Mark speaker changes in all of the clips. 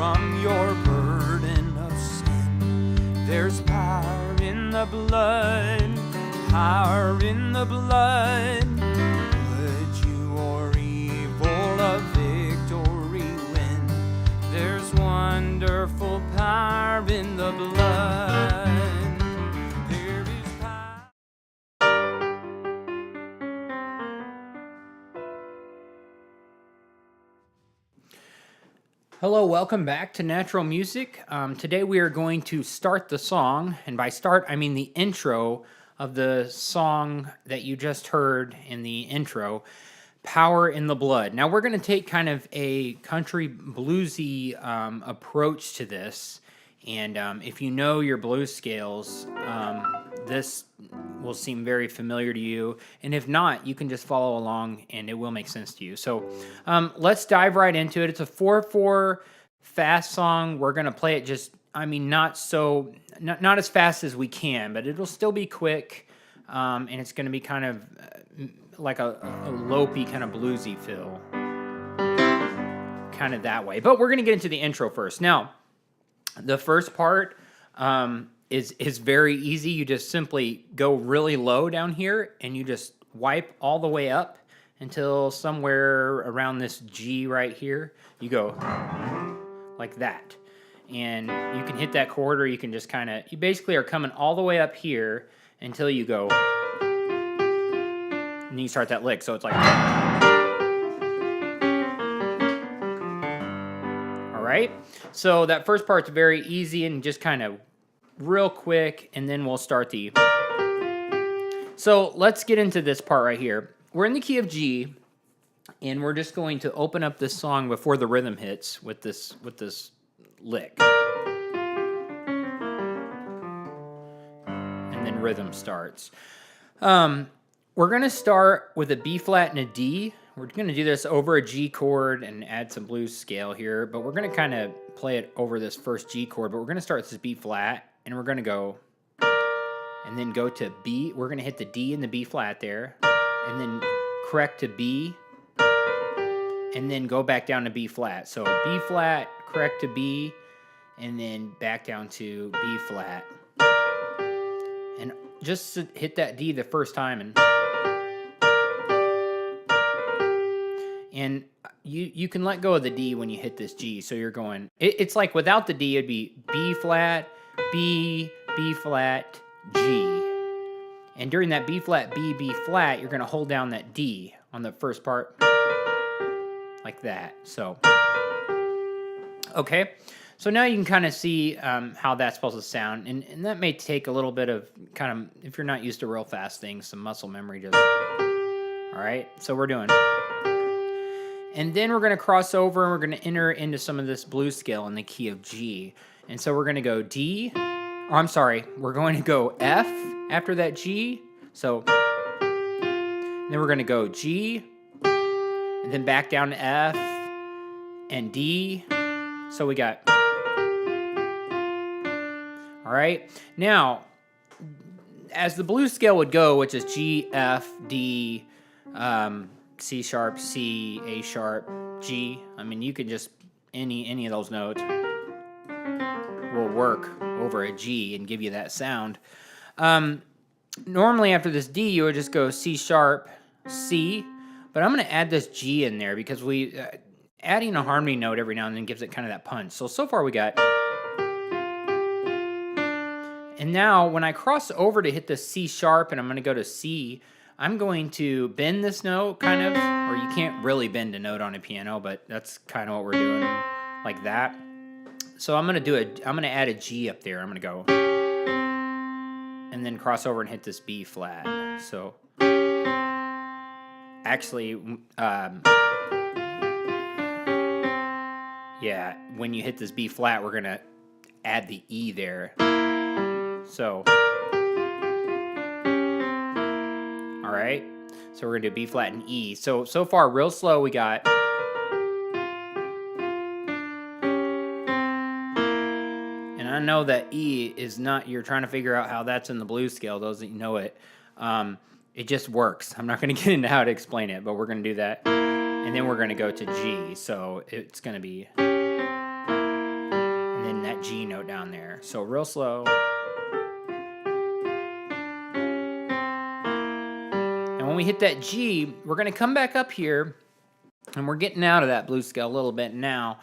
Speaker 1: from your burden of sin. There's power in the blood, power in the blood. Good you or evil, a victory win. There's wonderful power in the blood. There is power.
Speaker 2: Hello, welcome back to Natural Music. Today we are going to start the song, and by start I mean the intro of the song that you just heard in the intro, Power in the Blood. Now we're going to take kind of a country bluesy approach to this, and if you know your blues scales, this will seem very familiar to you, and if not, you can just follow along and it will make sense to you. So let's dive right into it. It's a 4/4 fast song. We're going to play it just, not as fast as we can, but it'll still be quick, and it's going to be kind of like a lopey kind of bluesy feel, kind of that way. But we're going to get into the intro first. Now, the first part is very easy. You just simply go really low down here, and you just wipe all the way up until somewhere around this G right here. You go like that. And you can hit that chord, or you can just you basically are coming all the way up here until you go, and then you start that lick. So it's like, all right. So that first part's very easy and just kind of real quick, and then we'll start the. So let's get into this part right here. We're in the key of G, and we're just going to open up this song before the rhythm hits with this lick. And then rhythm starts. We're going to start with a B flat and a D. We're going to do this over a G chord and add some blues scale here, but we're going to kind of play it over this first G chord, but we're going to start with this B flat, and we're going to go, and then go to B. We're going to hit the D and the B flat there, and then correct to B, and then go back down to B flat. So B flat, correct to B, and then back down to B flat. And just hit that D the first time, and you can let go of the D when you hit this G. So you're going, it's like without the D, it'd be B flat, B, B flat, G. And during that B flat, B, B flat, you're going to hold down that D on the first part, like that. So, okay. So now you can kind of see how that's supposed to sound. And that may take a little bit of if you're not used to real fast things, some muscle memory just. All right. So we're doing. And then we're going to cross over and we're going to enter into some of this blues scale in the key of G. And so we're going to go D. We're going to go F after that G. So then we're going to go G, and then back down to F and D. So we got. All right. Now, as the blues scale would go, which is G, F, D, C sharp, C, A sharp, G. You could just any of those notes will work over a G and give you that sound. Normally after this D, you would just go C sharp, C, but I'm going to add this G in there because adding a harmony note every now and then gives it kind of that punch. So far we got. And now when I cross over to hit the C sharp and I'm going to go to C, I'm going to bend this note kind of, or you can't really bend a note on a piano, but that's kind of what we're doing, like that. So I'm going to add a G up there. I'm going to go, and then cross over and hit this B flat. So actually, yeah, when you hit this B flat, we're going to add the E there. So, all right. So we're going to do B flat and E. So far, real slow, we got. And I know that E is not, you're trying to figure out how that's in the blues scale, those that know it. It just works. I'm not going to get into how to explain it, but we're going to do that. And then we're going to go to G. So it's going to be. and then that G note down there. So real slow. And when we hit that G, we're going to come back up here, and we're getting out of that blues scale a little bit now,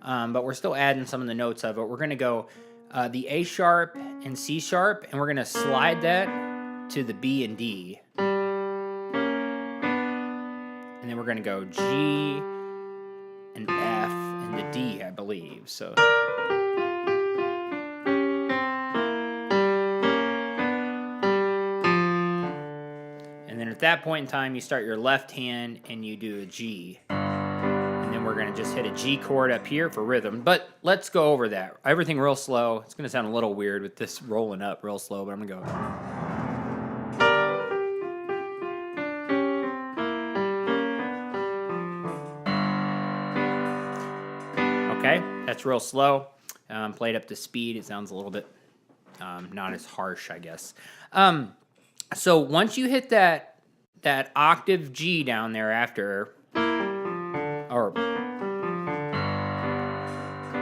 Speaker 2: but we're still adding some of the notes of it. We're going to go the A sharp and C sharp, and we're going to slide that to the B and D. And then we're going to go G and F and the D, I believe. So. And then at that point in time, you start your left hand and you do a G. And then we're going to just hit a G chord up here for rhythm. But let's go over that. Everything real slow. It's going to sound a little weird with this rolling up real slow, but I'm going to go. Okay, that's real slow. Played up to speed. It sounds a little bit not as harsh, I guess. So once you hit that octave G down there after,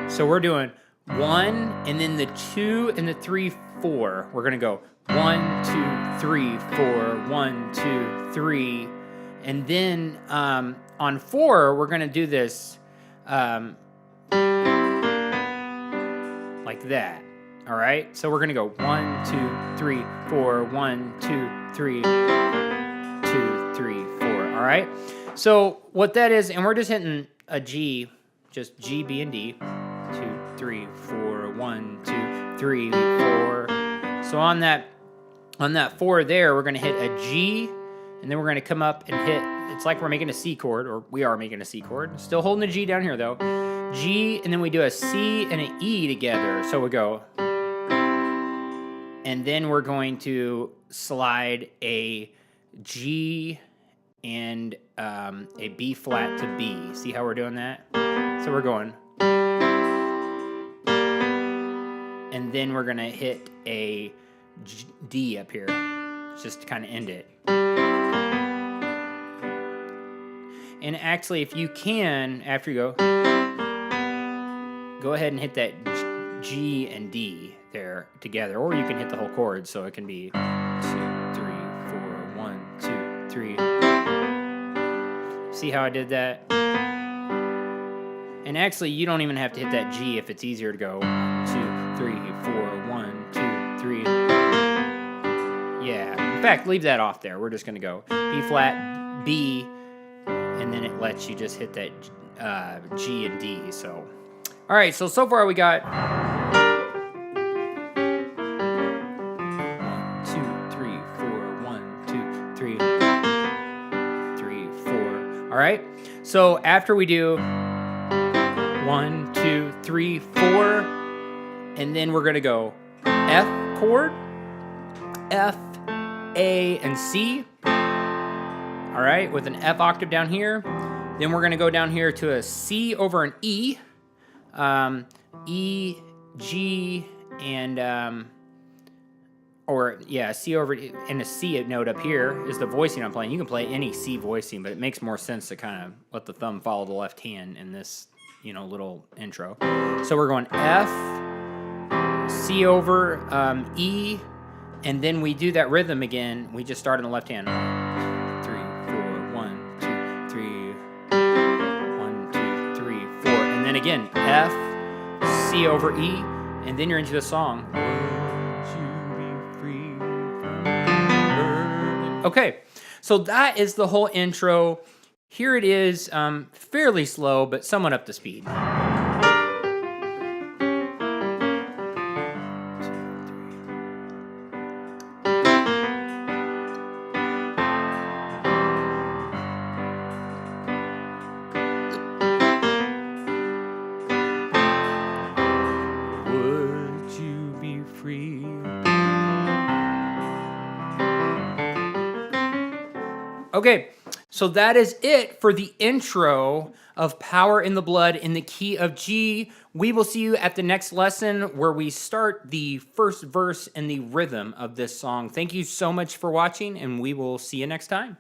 Speaker 2: so we're doing 1 and then the 2 and the 3, 4. We're gonna go 1, 2, 3, 4, 1, 2, 3, and then on 4 we're gonna do this. Like that. All right. So we're going to go 1, 2, 3, 4, 1, 2, 3, 2, 3, 4. All right. So what that is, and we're just hitting a G, just G, B, and D. 2, 3, 4, 1, 2, 3, 4. So on that 4 there, we're going to hit a G, and then we're going to come up and hit, it's like we're making a C chord, or we are making a C chord. Still holding the G down here though. G, and then we do a C and an E together. So we go, and then we're going to slide a G and a B flat to B. See how we're doing that? So we're going, and then we're gonna hit a D up here, just to kind of end it. And actually, if you can, after you go ahead and hit that G and D there together, or you can hit the whole chord, so it can be 2, 3, 4, 1, 2, 3. See how I did that? And actually, you don't even have to hit that G if it's easier to go 2, 3, 4, 1, 2, 3. Yeah. In fact, leave that off there. We're just gonna go B flat, B, and then it lets you just hit that G and D. So. All right, so far we got 1, 2, 3, 4, 1, 2, 3, 3, 4. All right, so after we do 1, 2, 3, 4, and then we're gonna go F chord, F, A, and C. All right, with an F octave down here. Then we're gonna go down here to a C over an E. E, G, and C over and a C note up here is the voicing I'm playing. You can play any C voicing, but it makes more sense to kind of let the thumb follow the left hand in this, little intro. So we're going F, C over E, and then we do that rhythm again. We just start on the left hand. 1, 2, 3, 4, 1, 2, 3, 1, 2, 3, 4, and then again F, C over E, and then you're into the song. Okay, so that is the whole intro. Here it is, fairly slow, but somewhat up to speed. Would you be free? Okay, so that is it for the intro of Power in the Blood in the key of G. We will see you at the next lesson where we start the first verse and the rhythm of this song. Thank you so much for watching, and we will see you next time.